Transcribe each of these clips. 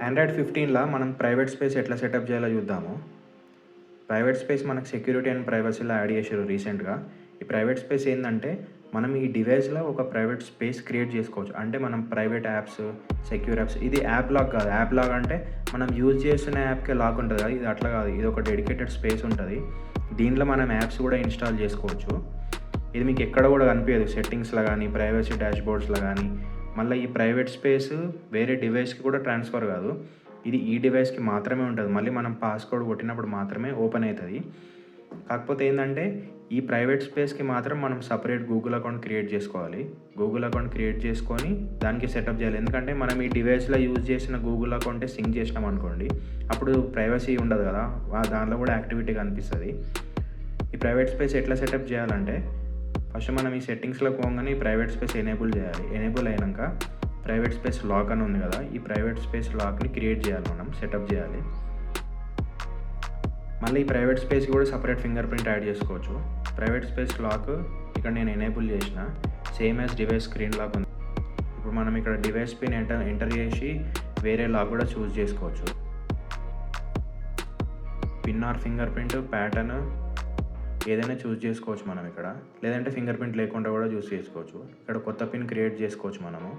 Android 15లా మనం private space ఎట్లా setup చేయాలో చూద్దాము. ప్రైవేట్ స్పేస్ మనకు సెక్యూరిటీ అండ్ ప్రైవసీలో యాడ్ చేసారు రీసెంట్‌గా. ఈ ప్రైవేట్ స్పేస్ ఏందంటే, మనం ఈ డివైస్‌లో ఒక ప్రైవేట్ స్పేస్ క్రియేట్ చేసుకోవచ్చు. అంటే మనం ప్రైవేట్ యాప్స్, సెక్యూర్ యాప్స్ ఇది యాప్ లాక్ కాదు. యాప్ లాక్ అంటే మనం యూజ్ చేస్తున్న యాప్‌కే లాక్ ఉంటది కదా! ఇది అట్లా కాదు. ఇది ఒక డెడికేటెడ్ స్పేస్ ఉంటది. దీంట్లో మనం యాప్స్ కూడా ఇన్‌స్టాల్ చేసుకోవచ్చు. ఇది మీకు ఎక్కడ కూడా కనిపియదు. సెట్టింగ్స్‌లో గానీ, ప్రైవసీ డాష్‌బోర్డ్స్‌లో గానీ, మళ్ళీ ఈ ప్రైవేట్ స్పేస్ వేరే డివైస్‌కి కూడా ట్రాన్స్‌ఫర్ కాదు. ఇది ఈ డివైస్‌కి మాత్రమే ఉంటది. మళ్ళీ మనం పాస్‌కోడ్ కొట్టినప్పుడు మాత్రమే ఓపెన్ అయితది. కాకపోతే ఏందంటే, ఈ ప్రైవేట్ స్పేస్‌కి మాత్రం మనం సెపరేట్ గూగుల్ అకౌంట్ క్రియేట్ చేసుకోవాలి. గూగుల్ అకౌంట్ క్రియేట్ చేసుకొని దానికి సెటప్ చేయాలి. ఎందుకంటే, మనం ఈ డివైస్‌లో యూజ్ చేసిన గూగుల్ అకౌంటే సింక్ చేసినామనుకోండి, అప్పుడు ప్రైవసీ ఉండదు కదా! దాంట్లో కూడా యాక్టివిటీ కనిపిస్తది. ఈ ప్రైవేట్ స్పేస్ ఎట్లా సెటప్ చేయాలంటే, ఫస్ట్ మనం ఈ సెట్టింగ్స్‌లోకి పోగానే ఈ ప్రైవేట్ స్పేస్ ఎనేబుల్ చేయాలి. ఎనేబుల్ అయినంక ప్రైవేట్ స్పేస్ లాక్ అని ఉంది కదా! ఈ ప్రైవేట్ స్పేస్ లాక్‌ని క్రియేట్ చేయాలి, మనం సెటప్ చేయాలి. మళ్ళీ ఈ ప్రైవేట్ స్పేస్ కూడా సెపరేట్ ఫింగర్ ప్రింట్ యాడ్ చేసుకోవచ్చు. ప్రైవేట్ స్పేస్ లాక్ ఇక్కడ నేను ఎనేబుల్ చేసిన, same as device screen lock ఉంది. ఇప్పుడు మనం ఇక్కడ డివైస్ పిన్ ఎంటర్ చేసి వేరే లాక్ కూడా చూస్ చేసుకోవచ్చు. Pin or fingerprint pattern ఏదైనా చూస్ చేసుకోవచ్చు మనం ఇక్కడ. లేదంటే ఫింగర్ ప్రింట్ లేకుండా కూడా చూస్ చేసుకోవచ్చు. ఇక్కడ కొత్త పిన్ క్రియేట్ చేసుకోవచ్చు మనము.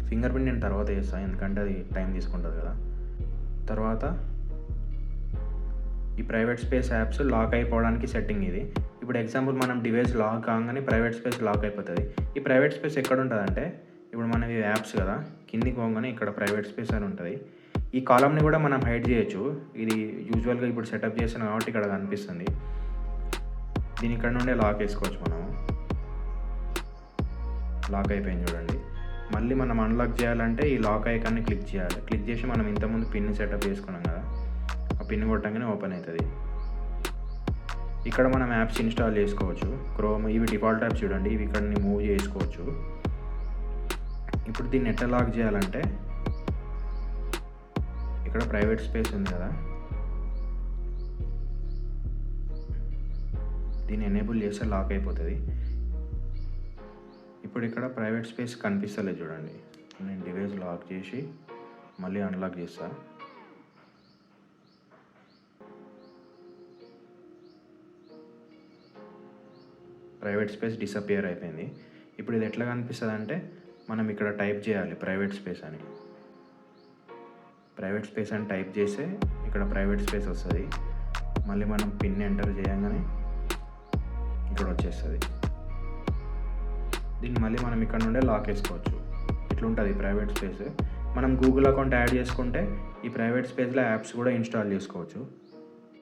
ఫింగర్ ప్రింట్ నేను తర్వాత చేస్తాను, ఎందుకంటే అది టైం తీసుకుంటుంది కదా. తర్వాత ఈ ప్రైవేట్ స్పేస్ యాప్స్ లాక్ అయిపోవడానికి సెట్టింగ్ ఇది. ఇప్పుడు ఎగ్జాంపుల్ మనం డివైస్ లాక్ కాగానే ప్రైవేట్ స్పేస్ లాక్ అయిపోతుంది. ఈ ప్రైవేట్ స్పేస్ ఎక్కడ ఉంటుందంటే, ఇప్పుడు మనవి యాప్స్ కదా, కిందికి పోగానే ఇక్కడ ప్రైవేట్ స్పేస్ అని ఉంటుంది. ఈ కాలమ్ని కూడా మనం హైడ్ చేయొచ్చు. ఇది యూజువల్గా ఇప్పుడు సెటప్ చేసాను కాబట్టి ఇక్కడ కనిపిస్తుంది. దీని ఇక్కడ నుండే లాక్ వేసుకోవచ్చు మనము. లాక్ అయిపోయింది చూడండి. మళ్ళీ మనం అన్లాక్ చేయాలంటే ఈ లాక్ ఐకాన్ని క్లిక్ చేయాలి. క్లిక్ చేసి మనం ఇంతకుముందు పిన్ సెటప్ చేసుకున్నాం కదా, ఆ పిన్ కొట్టంగానే ఓపెన్ అవుతుంది. ఇక్కడ మనం యాప్స్ ఇన్స్టాల్ చేసుకోవచ్చు. క్రోమ్ ఇవి డిఫాల్ట్ యాప్స్ చూడండి, ఇవి ఇక్కడ మూవ్ చేసుకోవచ్చు. ఇప్పుడు దీన్ని ఎట్లా లాక్ చేయాలంటే, ఇక్కడ ప్రైవేట్ స్పేస్ ఉంది కదా, దీన్ని ఎనేబుల్ చేస్తే లాక్ అయిపోతుంది. ఇప్పుడు ఇక్కడ ప్రైవేట్ స్పేస్ కనిపిస్తలేదు చూడండి. నేను డివైస్ లాక్ చేసి మళ్ళీ అన్లాక్ చేస్తా. ప్రైవేట్ స్పేస్ డిసపియర్ అయిపోయింది. ఇప్పుడు ఇది ఎట్లా కనిపిస్తుంది అంటే, మనం ఇక్కడ టైప్ చేయాలి ప్రైవేట్ స్పేస్ అని. ప్రైవేట్ స్పేస్ అని టైప్ చేస్తే ఇక్కడ ప్రైవేట్ స్పేస్ వస్తుంది. మళ్ళీ మనం పిన్ ఎంటర్ చేయగానే ఇక్కడ వచ్చేస్తుంది. దీన్ని మళ్ళీ మనం ఇక్కడ నుండే లాక్ వేసుకోవచ్చు. ఇట్లుంటుంది ప్రైవేట్ స్పేస్. మనం గూగుల్ అకౌంట్ యాడ్ చేసుకుంటే ఈ ప్రైవేట్ స్పేస్లో యాప్స్ కూడా ఇన్స్టాల్ చేసుకోవచ్చు.